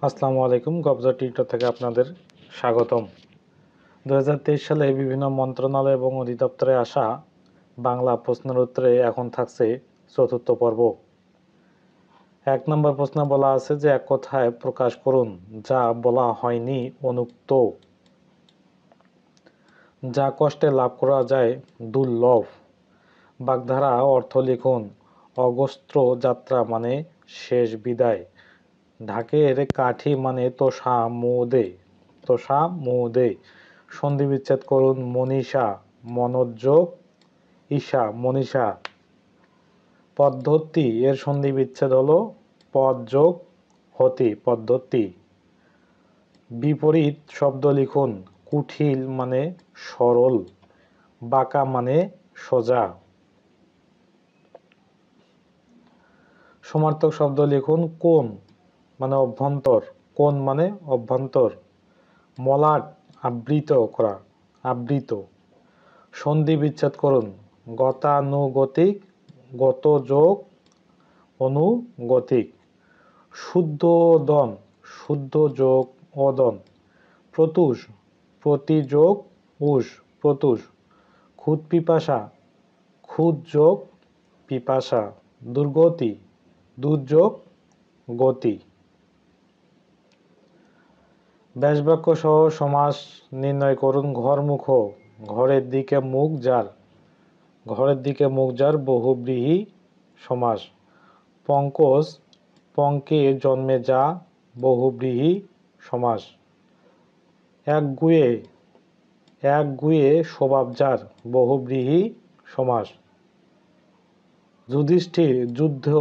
আসসালামু আলাইকুম। গবজা টিউটর থেকে আপনাদের স্বাগতম। 2023 সালে বিভিন্ন মন্ত্রণালয় এবং অধিদপ্তরে আসা বাংলা প্রশ্নের উত্তরে এখন থাকছে চতুর্থ পর্ব। 1 নম্বর প্রশ্নে বলা আছে যে এক কথায় প্রকাশ করুন যা বলা হয়নি অনুক্ত। যা কষ্টে লাভ করা যায় দুর্লভ। বাগধারা অর্থ লিখুন। অগস্ত্র যাত্রা মানে শেষ বিদায়। ঢাকের কাঠি মানে তোষা মুদে। সন্ধি বিচ্ছেদ করুন। মনীষা মনোযোগ ঈশা মনীষা। পদ্ধতি এর সন্ধি বিচ্ছেদ হলো পদ যোগ হতি পদ্ধতি। বিপরীত শব্দ লিখুন। কুঠিল মানে সরল, বাঁকা মানে সোজা। সমার্থক শব্দ লিখুন। কোণ মানে অভ্যন্তর, কোণ মানে অভ্যন্তর। মলাট আবৃত। সন্ধি বিচ্ছেদ করুন। গতানুগতিক গত যোগ অনুগতিক। শুদ্ধ যোগ অদন। প্রত্যুষ প্রতি যোগ উষ প্রত্যুষ। খুদ যোগ পিপাসা। দুর্গতি দুর্যোগ গতি। ব্যাসবাক্য সহ সমাস নির্ণয় করুন। ঘরমুখ ঘরের দিকে মুখ যার বহুব্রীহি সমাস। পঙ্কজ পঙ্কে জন্মে যা বহুব্রীহি সমাস। একগুঁয়ে স্বভাব যার বহুব্রীহি সমাস। যুধিষ্ঠির যুদ্ধে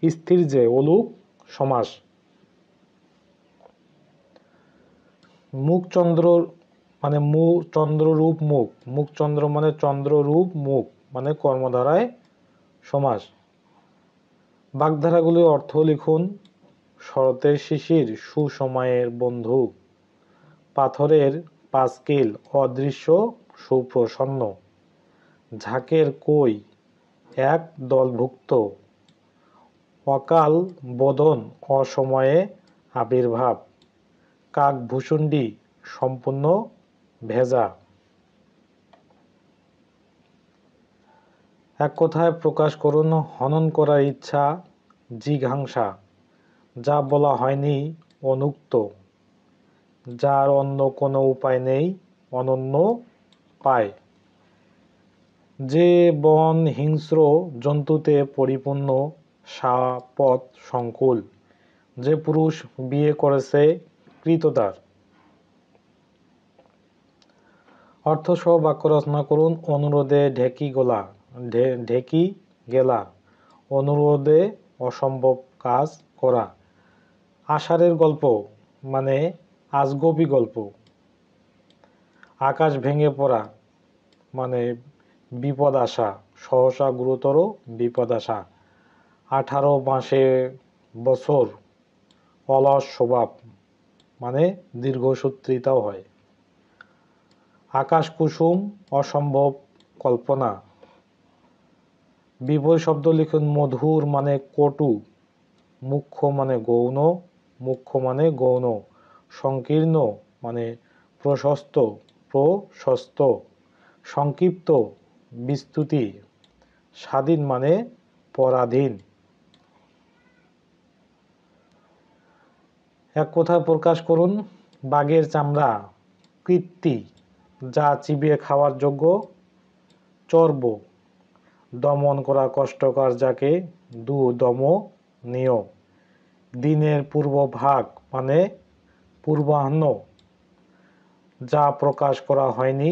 স্থির যে অলুক সমাস। মুখচন্দ্র মানে চন্দ্ররূপ মুখ মানে কর্মধারায় সমাস। বাগধারাগুলির অর্থ লিখুন। শরতের শিশির সুসময়ের বন্ধু। পাথরের পাঁচিল অদৃশ্য সুপ্রসন্ন। ঝাঁকের কই এক দলভুক্ত। অকাল বোধন অসময়ে আবির্ভাব। কাকভূষুণ্ডী সম্পূর্ণ ভেজা। এক কথায় প্রকাশ করুন। হনন করার ইচ্ছা জিঘাংসা। যা বলা হয়নি অনুক্ত। যার অন্য কোনো উপায় নেই অনন্য পায়। যে বন হিংস্র জন্তুতে পরিপূর্ণ সাপথ সংকুল। যে পুরুষ বিয়ে করেছে কৃতদার। অর্থসহ বাক্য রচনা করুন। অনুরোধে ঢেকি গেলা। অনুরোধে অসম্ভব কাজ করা। আষাঢ়ের গল্প মানে আজগবি গল্প। আকাশ ভেঙে পড়া মানে বিপদ আসা, সহসা গুরুতর বিপদ আসা। 18 মাসে বছর অলস স্বভাব মানে দীর্ঘসূত্রিতাও হয়। আকাশ কুসুম অসম্ভব কল্পনা। বিপরীত শব্দ লিখুন। মধুর মানে কটু, মুখ্য মানে গৌণ। সংকীর্ণ মানে প্রশস্ত, সংক্ষিপ্ত বিস্তুতি। স্বাধীন মানে পরাধীন। এক কথায় প্রকাশ করুন। বাঘের চামড়া কৃত্তি, যা চিবিয়ে খাওয়ার যোগ্য চর্ব। দমন করা কষ্টকর যাকে দুদমনীয়। দিনের পূর্বভাগ মানে পূর্বাহ্ন। যা প্রকাশ করা হয়নি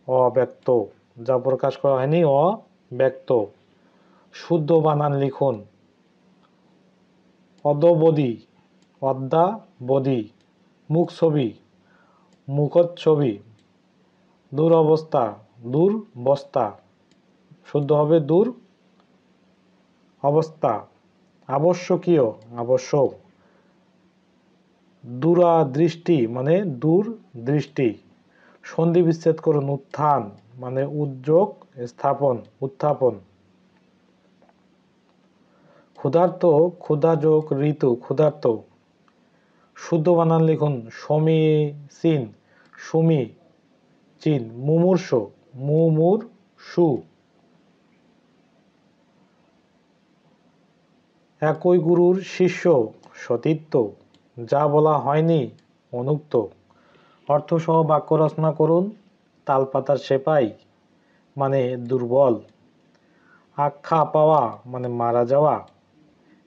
অব্যক্ত। শুদ্ধ বানান লিখুন। অদ্যাবধি মুখছবি মুখচ্ছবি। দূরবস্থা শুদ্ধ হবে দূর অবস্থা। আবশ্যকীয় আবশ্যক। দূরদৃষ্টি মানে দূর দৃষ্টি। সন্ধি বিচ্ছেদ করুন। উত্থান মানে উত্থাপন। ক্ষুধার্ত, ক্ষুধা যোগ ঋতু, ক্ষুধার্ত। শুদ্ধ বানান লিখুন। সমীচীন, সমীচীন। মুমূর্ষু, মুমূর্ষু। একই গুরুর শিষ্য, সতীর্থ। যা বলা হয়নি, অনুক্ত। অর্থসহ বাক্য রচনা করুন। তালপাতার সেপাই মানে দুর্বল। আখ্যা পাওয়া মানে মারা যাওয়া।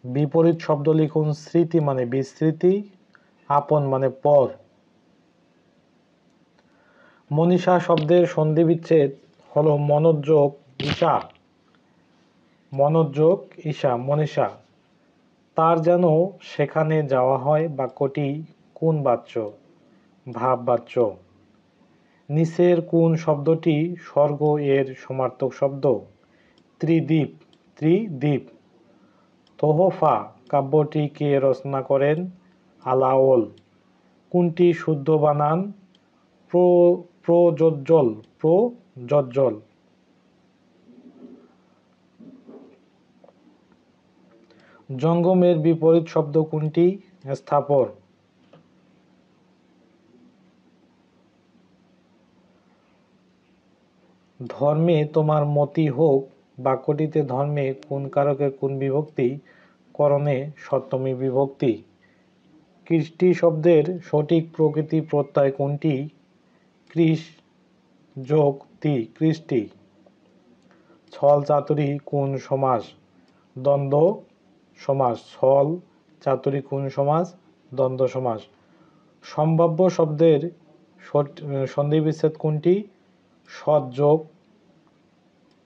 বিপরীত শব্দ লিখুন। স্মৃতি মানে বিস্মৃতি, আপন মানে পর। মনীষা শব্দের সন্ধি বিচ্ছেদ হলো মনোযোগ ঈশা। মনোযোগ ঈশা, মনীষা। তার যেন সেখানে যাওয়া হয় বাক্যটি কোন বাচ্য? ভাব বাচ্য। নিচের কোন শব্দটি স্বর্গ এর সমার্থক শব্দ? ত্রিদ্বীপ, ত্রিদ্বীপ। তোহফা কাব্যটি কে রচনা করেন? আলাওল। কোনটি শুদ্ধ বানান? প্রযোজ্জ্বল, প্রযোজ্জ্বল। জঙ্গমের বিপরীত শব্দ কোনটি? স্থাপর। ধর্মে তোমার মতি হোক বাক্যটিতে ধর্মে কোন কারকের কোন বিভক্তি? করণে সপ্তমী বিভক্তি। কৃষ্টি শব্দের সঠিক প্রকৃতি প্রত্যয় কোনটি? কৃষ যোগ তি, কৃষ্টি। ছল চাতুরী কোন সমাস? দ্বন্দ্ব সমাস। ছল চাতুরী কোন সমাস? দ্বন্দ্ব সমাস। সম্ভাব্য শব্দের সন্ধিবিচ্ছেদ কোনটি? সৎ যোগ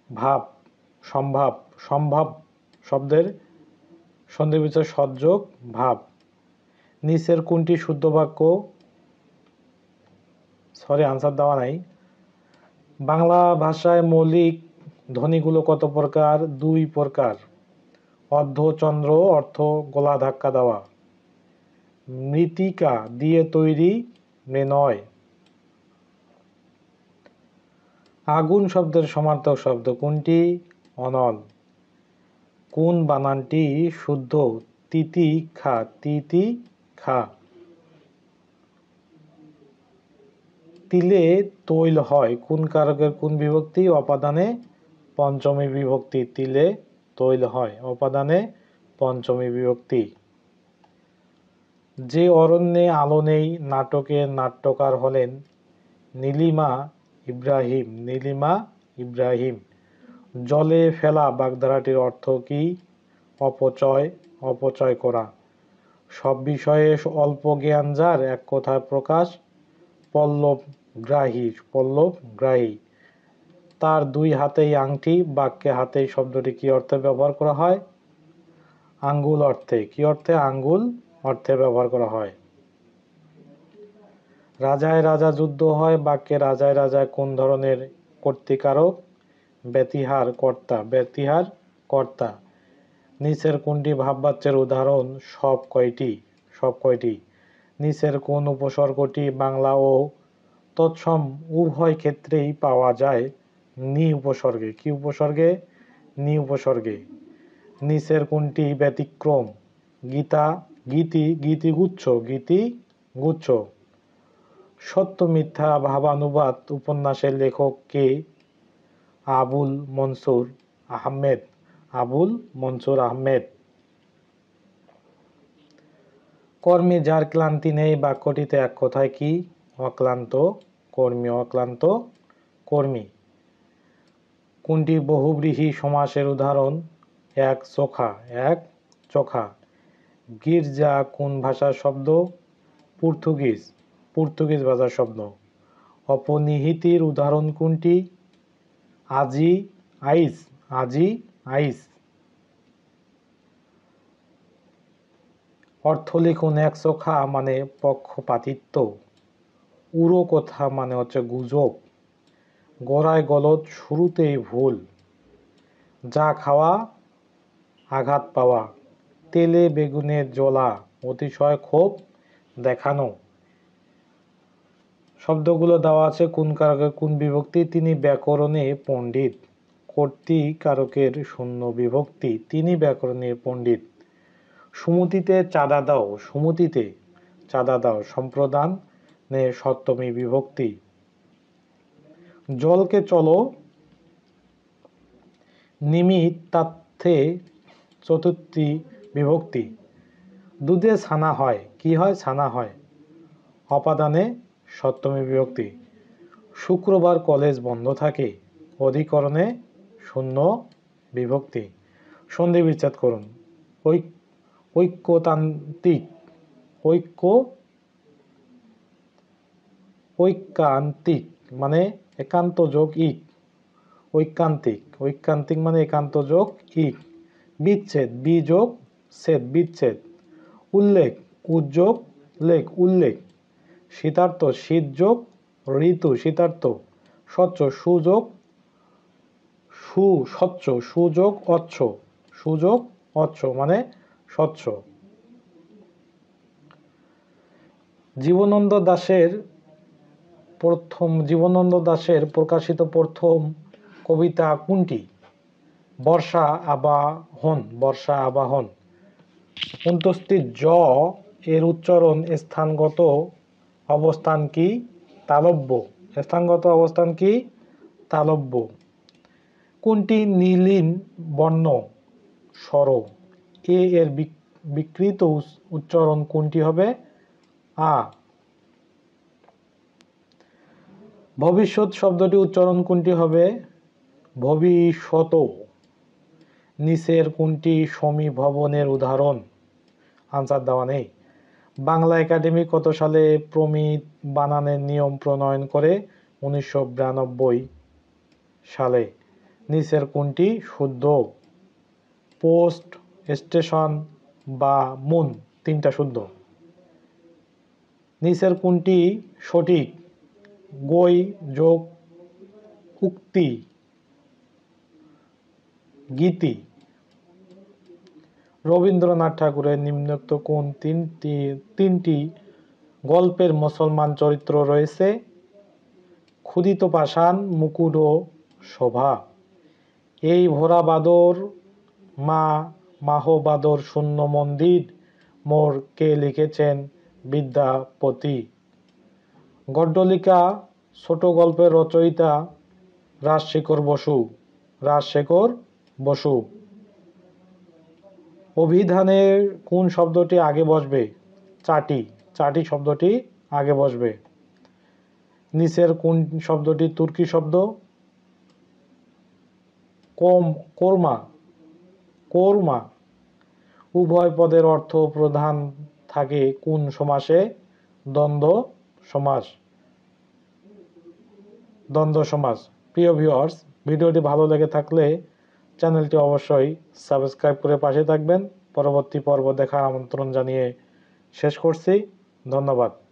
ভাব, সম্ভাব। সম্ভাব শব্দের সন্ধিবিচ্ছেদ সৎ যোগ ভাব। নিচের কোনটি শুদ্ধ বাক্য? আনসার দেওয়া নাই। বাংলা ভাষায় মৌলিক ধ্বনিগুলো কত প্রকার? 2 প্রকার। অর্ধচন্দ্র অর্থ গলা ধাক্কা দেওয়া। মৃত্তিকা দিয়ে তৈরি, মৃন্ময়। আগুন শব্দের সমার্থক শব্দ কোনটি? অনল। কোন বানানটি শুদ্ধ? তিতিক্ষা, তিতিক্ষা। তিলে তৈল হয় কোন কারকের কোন বিভক্তি? অপাদানে পঞ্চমী বিভক্তি। তিলে তৈল হয় অপাদানে পঞ্চমী বিভক্তি। যে অরণ্যে আলো নেই নাটকের নাট্যকার হলেন নীলিমা ইব্রাহিম। নীলিমা ইব্রাহিম। জলে ফেলা বাগধারাটির অর্থ কি? অপচয়, অপচয় করা। সব বিষয়ে অল্প জ্ঞান যার এক কথায় প্রকাশ পল্লবগ্রাহী, পল্লবগ্রাহী। তার 2 হাতেই আংটি বাক্যে হাতেই শব্দটি কি অর্থে ব্যবহার করা হয়? আঙ্গুল অর্থে। কি অর্থে? আঙ্গুল অর্থে ব্যবহার করা হয়। রাজায় রাজা যুদ্ধ হয় বাক্যে রাজায় রাজায় কোন ধরনের কর্তৃকারক? ব্যতিহার কর্তা, ব্যতিহার কর্তা। নিচের কোনটি ভাববাচ্যের উদাহরণ? সব কয়টি, সব কয়টি। নিচের কোন উপসর্গটি বাংলা ও তৎসম উভয় ক্ষেত্রেই পাওয়া যায় নি উপসর্গে? কি উপসর্গে? নি উপসর্গে। নিচের কোনটি ব্যতিক্রম? গীতা, গীতি, গীতিগুচ্ছ, গীতিগুচ্ছ। সত্য মিথ্যা ভাবানুবাদ উপন্যাসের লেখক কে? আবুল মনসুর আহমেদ। আবুল মনসুর আহমেদ। কর্মে যার ক্লান্তি নেই বাক্যটিতে এক কথায় কি? অক্লান্ত কর্মী, অক্লান্ত কর্মী। কোনটি বহুব্রীহি সমাসের উদাহরণ? এক চোখা, এক চোখা। গির্জা কোন ভাষার শব্দ? পর্তুগিজ, পর্তুগিজ ভাষার শব্দ। অপনিহিতির উদাহরণ কোনটি? আজি আইস, আজি আইস। অর্থ লিখুন। এক চোখা মানে পক্ষপাতিত্ব। উড়ো কথা মানে হচ্ছে গুজব। গোড়ায় গলদ শুরুতেই ভুল। যা খাওয়া আঘাত পাওয়া। তেলে বেগুনে জ্বলা অতিশয় ক্ষোভ দেখানো। শব্দগুলো দেওয়া আছে কোন কারকের কোন বিভক্তি? তিনি ব্যাকরণে পণ্ডিত। কর্তৃকারকের শূন্য বিভক্তি, তিনি ব্যাকরণের পণ্ডিত। সুমতিতে চাঁদা দাও সম্প্রদানে সপ্তমী বিভক্তি। জলকে চলো নিমিত্তার্থে চতুর্থী বিভক্তি। দুধে ছানা হয়, কি হয়? ছানা হয়। অপাদানে সপ্তমী বিভক্তি। শুক্রবার কলেজ বন্ধ থাকে, অধিকরণে শূন্য বিভক্তি। সন্ধি বিচ্ছেদ করুন। ঐকান্তিক মানে একান্ত যোগ ইক, ঐকান্তিক মানে একান্ত যোগ ইক। বিচ্ছেদ, বিযোগ ছেদ, বিচ্ছেদ। উল্লেখ, উদ্যোগ লেখ, উল্লেখ। শীতার্থ, শীত যোগ ঋতু, শীতার্থ। স্বচ্ছ, সুযোগ অচ্ছ মানে স্বচ্ছ। জীবনানন্দ দাশের প্রকাশিত প্রথম কবিতা কোনটি? বর্ষা আবাহন। 29 জ এর উচ্চারণ স্থানগত অবস্থান কি? তালব্য। স্থানগত অবস্থান কি? তালব্য। কোনটি নীলিন বর্ণ স্বর? এ এর বিকৃত উচ্চারণ কোনটি হবে? আ। ভবিষ্যৎ শব্দটি উচ্চারণ কোনটি হবে? ভবিষ্যত। নিচের কোনটি সমীভবনের উদাহরণ? আনসার দেওয়া নেই। বাংলা একাডেমি কত সালে প্রমিত বানানের নিয়ম প্রণয়ন করে? 1992 সালে। নিচের কোনটি শুদ্ধ? পোস্ট, স্টেশন বা মুন, তিনটা শুদ্ধ। নিচের কোনটি সঠিক? গই যোগ উক্তি, গীতি। রবীন্দ্রনাথ ঠাকুরের নিম্নোক্ত কোন তিনটি গল্পের মুসলমান চরিত্র রয়েছে? ক্ষুদিত পাষাণ, মুকুট ও শোভা। এই ভোরা বাদর মাহবাদর শূন্য মন্দির মোর কে লিখেছেন? বিদ্যাপতি। গড্ডলিকা ছোট গল্পের রচয়িতা? রাজশেখর বসু। অভিধানে কোন শব্দটি আগে বসবে? চাটি শব্দটি আগে বসবে। নিচের কোন শব্দটি তুর্কি শব্দ? কোরমা। উভয় পদের অর্থ প্রধান থাকে কোন সমাসে? দ্বন্দ্ব সমাস। প্রিয় ভিউয়ার্স, ভিডিওটি ভালো লেগে থাকলে চ্যানেলটি অবশ্যই সাবস্ক্রাইব করে পাশে থাকবেন। পরবর্তী পর্ব দেখার আমন্ত্রণ জানিয়ে শেষ করছি। ধন্যবাদ।